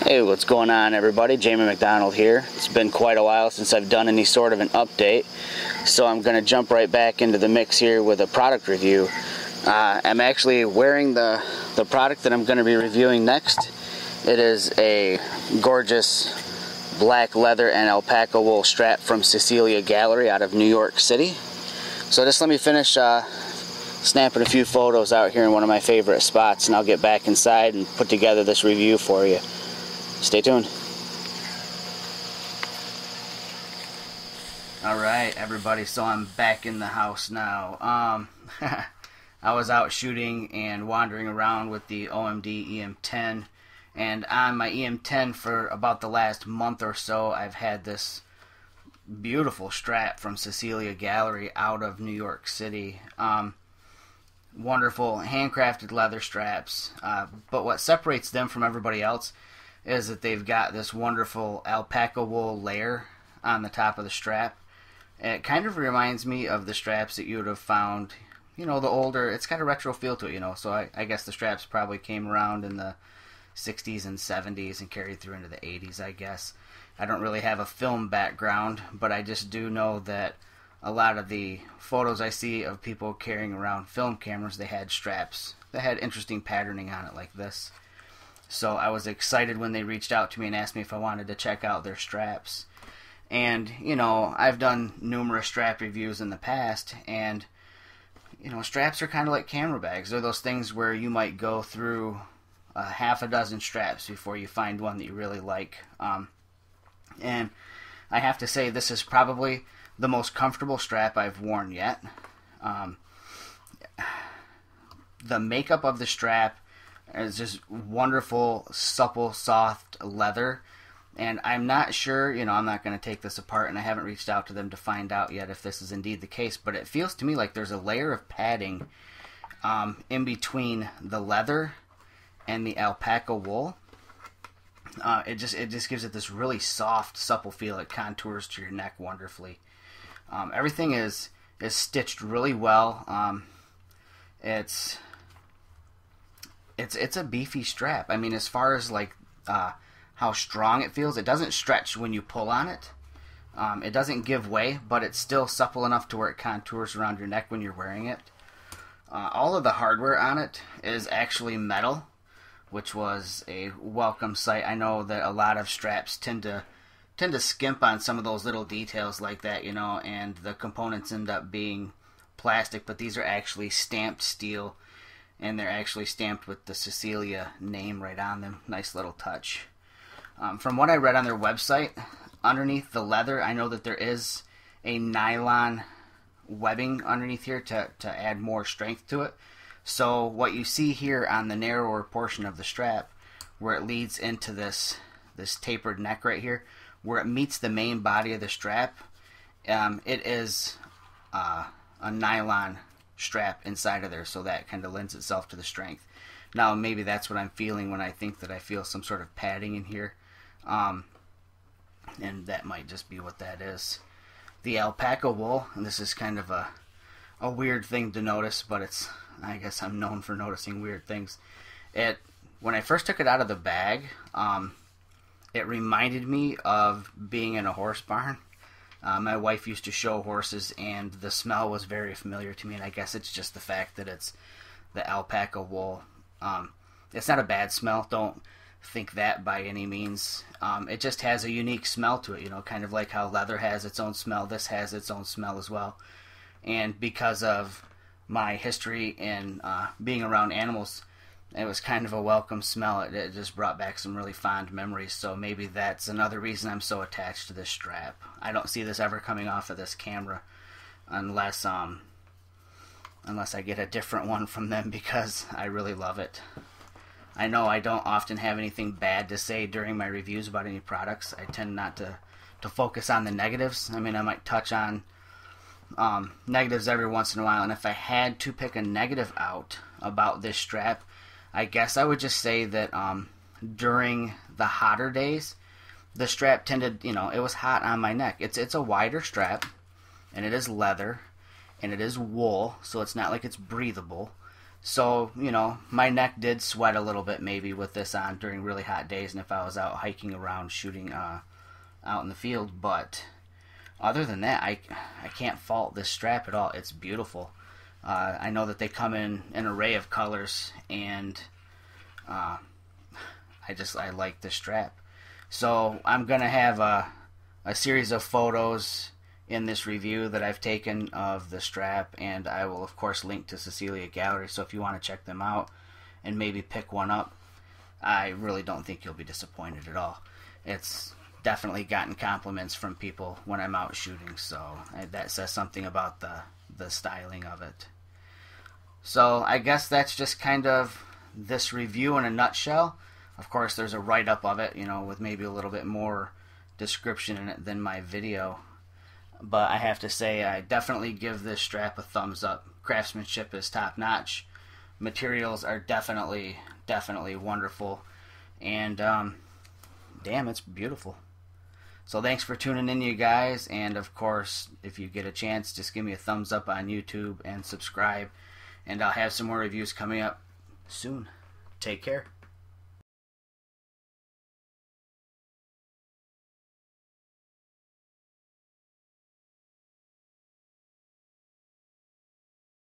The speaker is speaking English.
Hey, what's going on, everybody? Jamie MacDonald here. It's been quite a while since I've done any sort of an update, so I'm going to jump right back into the mix here with a product review. I'm actually wearing the product that I'm going to be reviewing next. It is a gorgeous black leather and alpaca wool strap from Cecilia Gallery out of New York City. So just let me finish snapping a few photos out here in one of my favorite spots, and I'll get back inside and put together this review for you. Stay tuned. Alright, everybody, so I'm back in the house now. I was out shooting and wandering around with the OMD EM10, and on my EM10 for about the last month or so, I've had this beautiful strap from Cecilia Gallery out of New York City. Wonderful handcrafted leather straps, but what separates them from everybody else is that they've got this wonderful alpaca wool layer on the top of the strap. It kind of reminds me of the straps that you would have found, you know, the older, it's got a retro feel to it, you know, so I guess the straps probably came around in the 60s and 70s and carried through into the 80s, I guess. I don't really have a film background, but I just do know that a lot of the photos I see of people carrying around film cameras, they had straps that had interesting patterning on it like this. So I was excited when they reached out to me and asked me if I wanted to check out their straps. And, you know, I've done numerous strap reviews in the past, and, you know, straps are kind of like camera bags. They're those things where you might go through half a dozen straps before you find one that you really like. And I have to say, this is probably the most comfortable strap I've worn yet. The makeup of the strap is just wonderful, supple, soft leather. And I'm not sure, you know, I'm not going to take this apart, and I haven't reached out to them to find out yet if this is indeed the case, but it feels to me like there's a layer of padding in between the leather and the alpaca wool. It just gives it this really soft, supple feel. It contours to your neck wonderfully. Everything is stitched really well. It's a beefy strap. I mean, as far as like how strong it feels, it doesn't stretch when you pull on it. It doesn't give way, but it's still supple enough to where it contours around your neck when you're wearing it. All of the hardware on it is actually metal, which was a welcome sight. I know that a lot of straps tend to skimp on some of those little details like that, you know, and the components end up being plastic, but these are actually stamped steel, and they're actually stamped with the Cecilia name right on them. Nice little touch. From what I read on their website, underneath the leather, I know that there is a nylon webbing underneath here to add more strength to it. So what you see here on the narrower portion of the strap, where it leads into this tapered neck right here, where it meets the main body of the strap, it is a nylon strap inside of there, so that kind of lends itself to the strength. Now maybe that's what I'm feeling when I think that I feel some sort of padding in here, and that might just be what that is. The alpaca wool, and this is kind of a weird thing to notice, but it's, I guess I'm known for noticing weird things. When I first took it out of the bag, it reminded me of being in a horse barn. My wife used to show horses, and the smell was very familiar to me, and I guess it's just the fact that it's the alpaca wool. It's not a bad smell, don't think that by any means. It just has a unique smell to it, you know, kind of like how leather has its own smell, this has its own smell as well. And because of my history in being around animals, it was kind of a welcome smell. It just brought back some really fond memories, so maybe that's another reason I'm so attached to this strap. I don't see this ever coming off of this camera unless I get a different one from them, because I really love it. I know I don't often have anything bad to say during my reviews about any products. I tend not to focus on the negatives. I mean, I might touch on negatives every once in a while, and if I had to pick a negative out about this strap, I guess I would just say that during the hotter days, the strap tended, you know, it was hot on my neck. It's a wider strap, and it is leather, and it is wool, so it's not like it's breathable. So, you know, my neck did sweat a little bit maybe with this on during really hot days and if I was out hiking around shooting out in the field. But other than that, I can't fault this strap at all. It's beautiful. I know that they come in an array of colors, and I like the strap. So I'm going to have a series of photos in this review that I've taken of the strap, and I will of course link to Cecilia Gallery, so if you want to check them out and maybe pick one up, I really don't think you'll be disappointed at all. It's definitely gotten compliments from people when I'm out shooting, so that says something about the styling of it. So I guess that's just kind of this review in a nutshell. Of course, there's a write-up of it, you know, with maybe a little bit more description in it than my video. But I have to say, I definitely give this strap a thumbs up. Craftsmanship is top-notch. Materials are definitely wonderful. And, damn, it's beautiful. So thanks for tuning in, you guys. And, of course, if you get a chance, just give me a thumbs up on YouTube and subscribe. And I'll have some more reviews coming up soon. Take care.